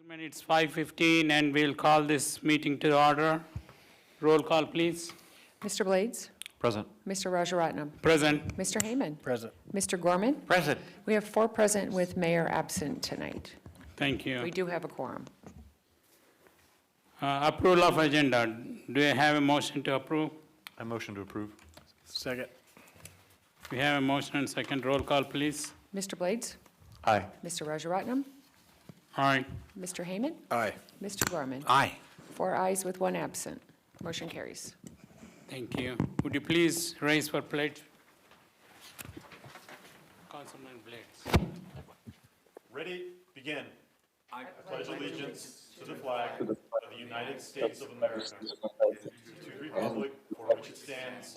Gentlemen, it's 5:15 and we'll call this meeting to order. Roll call, please. Mr. Blades? Present. Mr. Rajaratnam? Present. Mr. Heyman? Present. Mr. Gorman? Present. We have 4 present with mayor absent tonight. Thank you. We do have a quorum. Approval of agenda. Do you have a motion to approve? I motion to approve. Second. We have a motion and second. Roll call, please. Mr. Blades? Aye. Mr. Rajaratnam? Aye. Mr. Heyman? Aye. Mr. Gorman? Aye. 4 ayes with 1 absent. Motion carries. Thank you. Would you please raise for pledge? Councilman Blades. Ready, begin. I pledge allegiance to the flag of the United States of America, and to the republic for which it stands,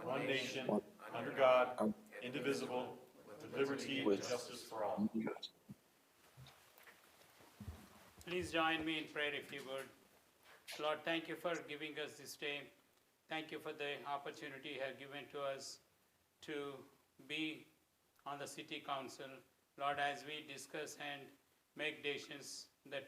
one nation, under God, indivisible, with liberty and justice for all. Please join me in prayer if you would. Lord, thank you for giving us this day. Thank you for the opportunity you have given to us to be on the city council. Lord, as we discuss and make decisions that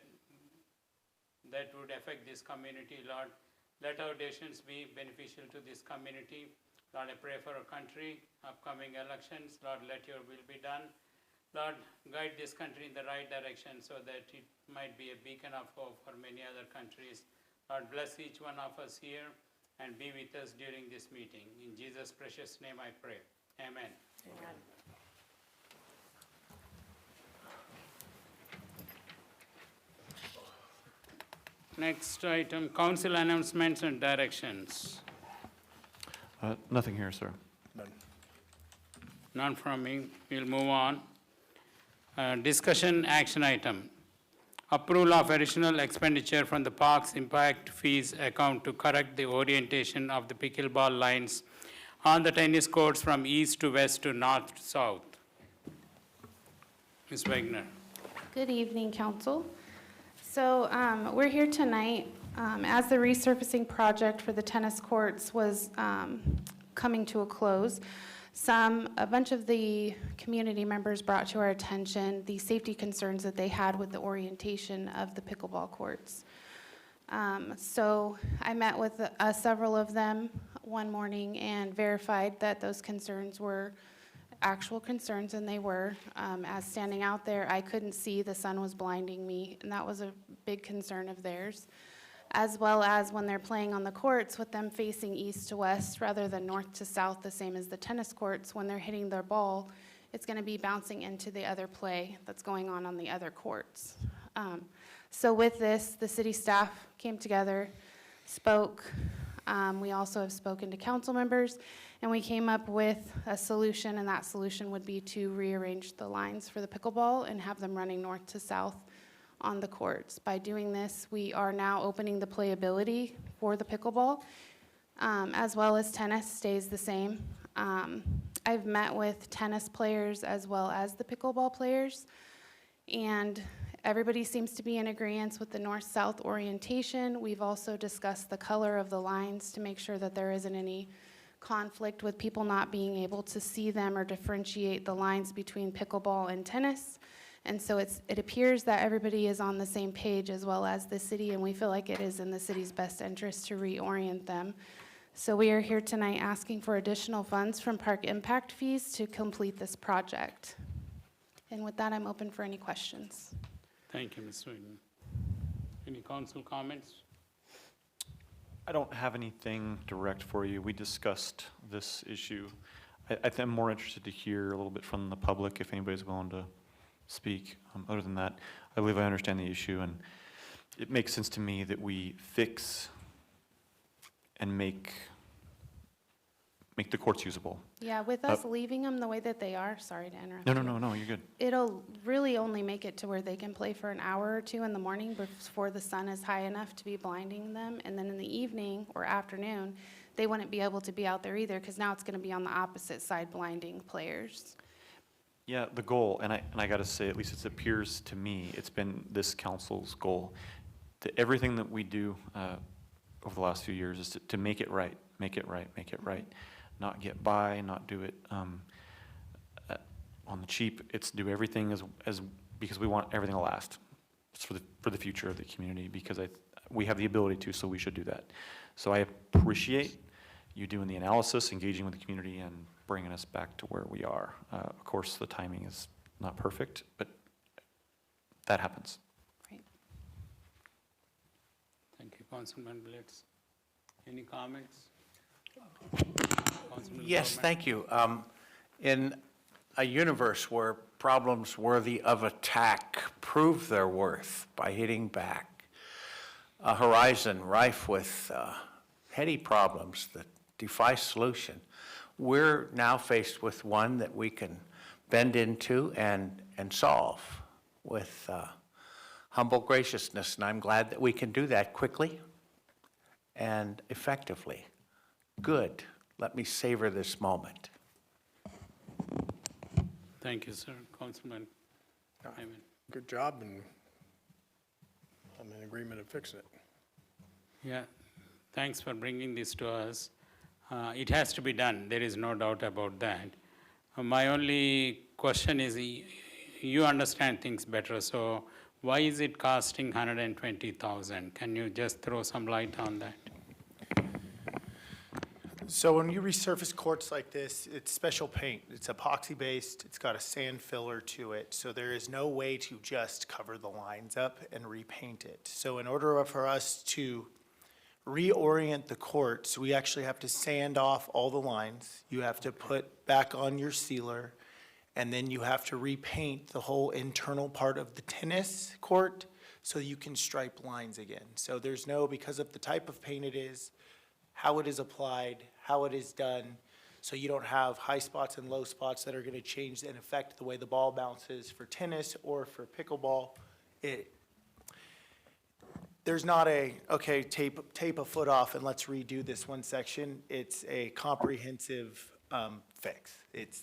would affect this community, Lord, let our decisions be beneficial to this community. Lord, I pray for our country, upcoming elections. Lord, let your will be done. Lord, guide this country in the right direction so that it might be a beacon of hope for many other countries. Lord, bless each one of us here and be with us during this meeting. In Jesus' precious name I pray. Amen. Amen. Next item, council announcements and directions. Nothing here, sir. None. None from me. We'll move on. Discussion action item. Approval of additional expenditure from the Parks Impact Fees account to correct the orientation of the pickleball lines on the tennis courts from east to west to north to south. Ms. Wagner. Good evening, Council. So we're here tonight as the resurfacing project for the tennis courts was coming to a close. A bunch of the community members brought to our attention the safety concerns that they had with the orientation of the pickleball courts. So I met with several of them one morning and verified that those concerns were actual concerns, and they were. As standing out there, I couldn't see, the sun was blinding me, and that was a big concern of theirs. As well as when they're playing on the courts with them facing east to west rather than north to south, the same as the tennis courts, when they're hitting their ball, it's going to be bouncing into the other play that's going on the other courts. So with this, the city staff came together, spoke. We also have spoken to council members, and we came up with a solution, and that solution would be to rearrange the lines for the pickleball and have them running north to south on the courts. By doing this, we are now opening the playability for the pickleball, as well as tennis stays the same. I've met with tennis players as well as the pickleball players, and everybody seems to be in agreement with the north-south orientation. We've also discussed the color of the lines to make sure that there isn't any conflict with people not being able to see them or differentiate the lines between pickleball and tennis. And so it appears that everybody is on the same page as well as the city, and we feel like it is in the city's best interest to reorient them. So we are here tonight asking for additional funds from Park Impact Fees to complete this project. And with that, I'm open for any questions. Thank you, Ms. Wagner. Any council comments? I don't have anything direct for you. We discussed this issue. I'm more interested to hear a little bit from the public if anybody's willing to speak. Other than that, I believe I understand the issue, and it makes sense to me that we fix and make the courts usable. Yeah, with us leaving them the way that they are, sorry to interrupt. No, you're good. It'll really only make it to where they can play for an hour or two in the morning before the sun is high enough to be blinding them. And then in the evening or afternoon, they wouldn't be able to be out there either, because now it's going to be on the opposite side blinding players. Yeah, the goal, and I got to say, at least it appears to me, it's been this council's goal, that everything that we do over the last few years is to make it right, make it right, make it right. Not get by, not do it on the cheap. It's do everything as because we want everything to last. for the future of the community, because we have the ability to, so we should do that. So I appreciate you doing the analysis, engaging with the community, and bringing us back to where we are. Of course, the timing is not perfect, but that happens. Right. Thank you, Councilman Blitz. Any comments? Councilman Yes, Gorman? thank you. In a universe where problems worthy of attack prove their worth by hitting back, a horizon rife with heady problems that defy solution, we're now faced with one that we can bend into and solve with humble graciousness, and I'm glad that we can do that quickly and effectively. Good. Let me savor this moment. Thank you, sir. Councilman Hyman. Good job, and I'm in agreement of fixing it. Yeah, thanks for bringing this to us. It has to be done, there is no doubt about that. My only question is, you understand things better, so why is it costing $120,000? Can you just throw some light on that? So when you resurface courts like this, it's special paint. It's epoxy-based, it's got a sand filler to it, so there is no way to just cover the lines up and repaint it. So in order for us to reorient the courts, we actually have to sand off all the lines. You have to put back on your sealer, and then you have to repaint the whole internal part of the tennis court so you can stripe lines again. So there's no, because of the type of paint it is, how it is applied, how it is done, so you don't have high spots and low spots that are going to change and affect the way the ball bounces for tennis or for pickleball. There's not a, okay, tape a foot off and let's redo this one section. It's a comprehensive fix.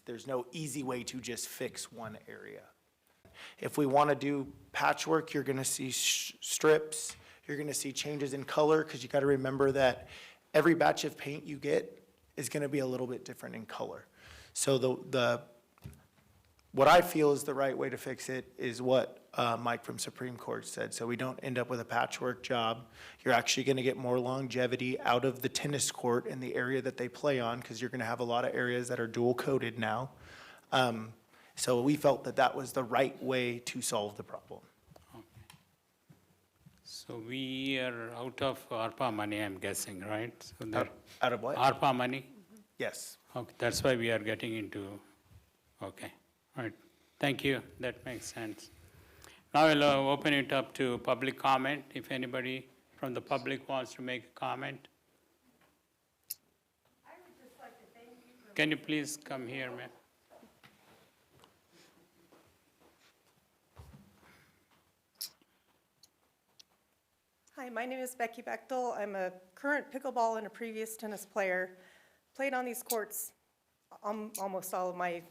There's no easy way to just fix one area. If we want to do patchwork, you're going to see strips, you're going to see changes in color, because you got to remember that every batch of paint you get is going to be a little bit different in color. So what I feel is the right way to fix it is what Mike from Supreme Court said. So we don't end up with a patchwork job. You're actually going to get more longevity out of the tennis court in the area that they play on, because you're going to have a lot of areas that are dual coated now. So we felt that that was the right way to solve the problem. So we are out of ARPA money, I'm guessing, right? So there- Out of what? ARPA money? Yes. Okay, that's why we are getting into, okay, all right. Thank you, that makes sense. Now I'll open it up to public comment, if anybody from the public wants to make a comment. I would just like to thank you. Can you please come here, ma'am? Hi, my name is Becky Bechtel. I'm a current pickleball and a previous tennis player. Played on these courts almost all of my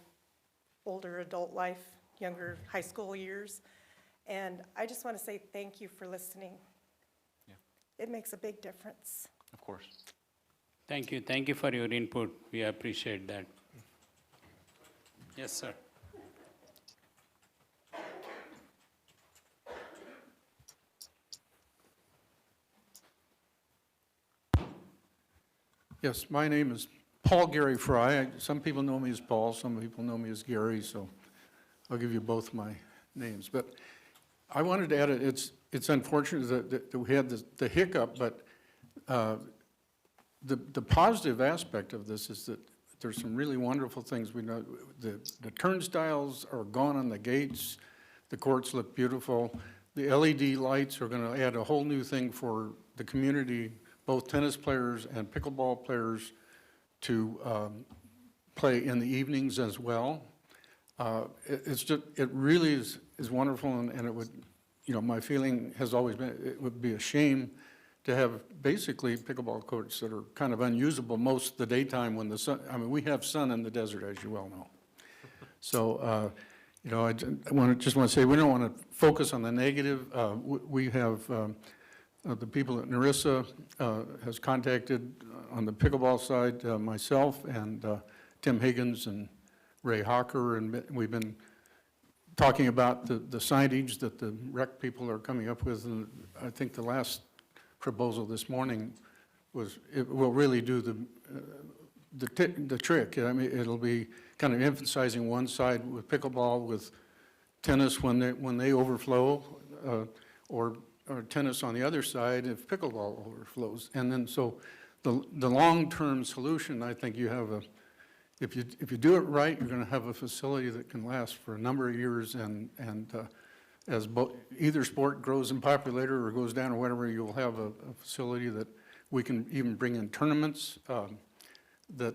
older adult life, younger high school years. And I just want to say thank you for listening. Yeah. It makes a big difference. Of course. Thank you for your input, we appreciate that. Yes, sir. Yes, my name is Paul Gary Fry. Some people know me as Paul, some people know me as Gary, so I'll give you both my names. But I wanted to add, it's unfortunate that we had the hiccup, but the positive aspect of this is that there's some really wonderful things. We know the turnstiles are gone on the gates, the courts look beautiful. The LED lights are going to add a whole new thing for the community, both tennis players and pickleball players, to play in the evenings as well. It really is wonderful, and it would, my feeling has always been, it would be a shame to have basically pickleball courts that are kind of unusable most of the daytime when the sun, we have sun in the desert, as you well know. So, I just want to say, we don't want to focus on the negative. We have the people at Narissa has contacted on the pickleball side, myself and Tim Higgins and Ray Hawker, and we've been talking about the signage that the rec people are coming up with, and I think the last proposal this morning was, it will really do the trick. I mean, it'll be kind of emphasizing one side with pickleball, with tennis when they overflow, or tennis on the other side if pickleball overflows. And then, so the long-term solution, I think you have if you do it right, you're going to have a facility that can last for a number of years, and as either sport grows in popularity or goes down or whatever, you'll have a facility that we can even bring in tournaments, that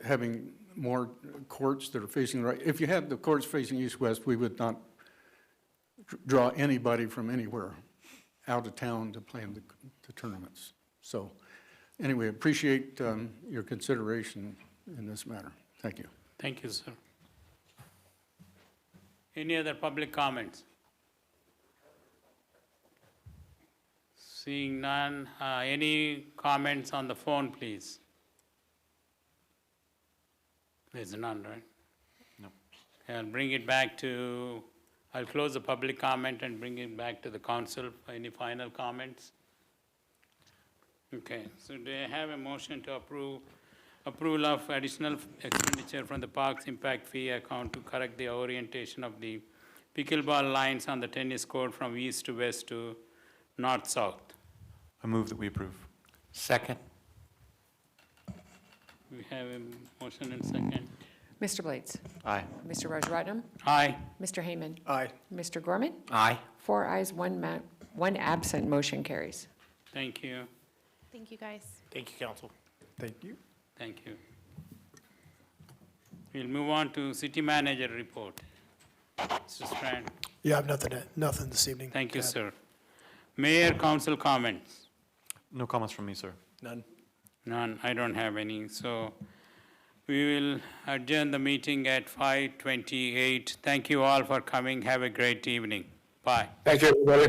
having more courts that are facing right. If you had the courts facing east-west, we would not draw anybody from anywhere out of town to play in the tournaments. So anyway, appreciate your consideration in this matter. Thank you. Thank you, sir. Any other public comments? Seeing none, any comments on the phone, please? There's none, right? No. I'll bring it back to, I'll close the public comment and bring it back to the council for any final comments. Okay, so do I have a motion to approval of additional expenditure from the Parks Impact Fee account to correct the orientation of the pickleball lines on the tennis court from east to west to north-south? I move that we approve. Second? We have a motion and second. Mr. Blades? Aye. Mr. Rajaratnam? Aye. Mr. Heyman? Aye. Mr. Gorman? Aye. 4 ayes, one absent, motion carries. Thank you. Thank you, guys. Thank you, council. Thank you. Thank you. We'll move on to city manager report. Mr. Strand. Yeah, I have nothing this evening. Thank you, to add. sir. Mayor, council comments? No comments from me, sir. None. None, I don't have any. So we will adjourn the meeting at 5:28. Thank you all for coming. Have a great evening. Bye. Thank you, everybody.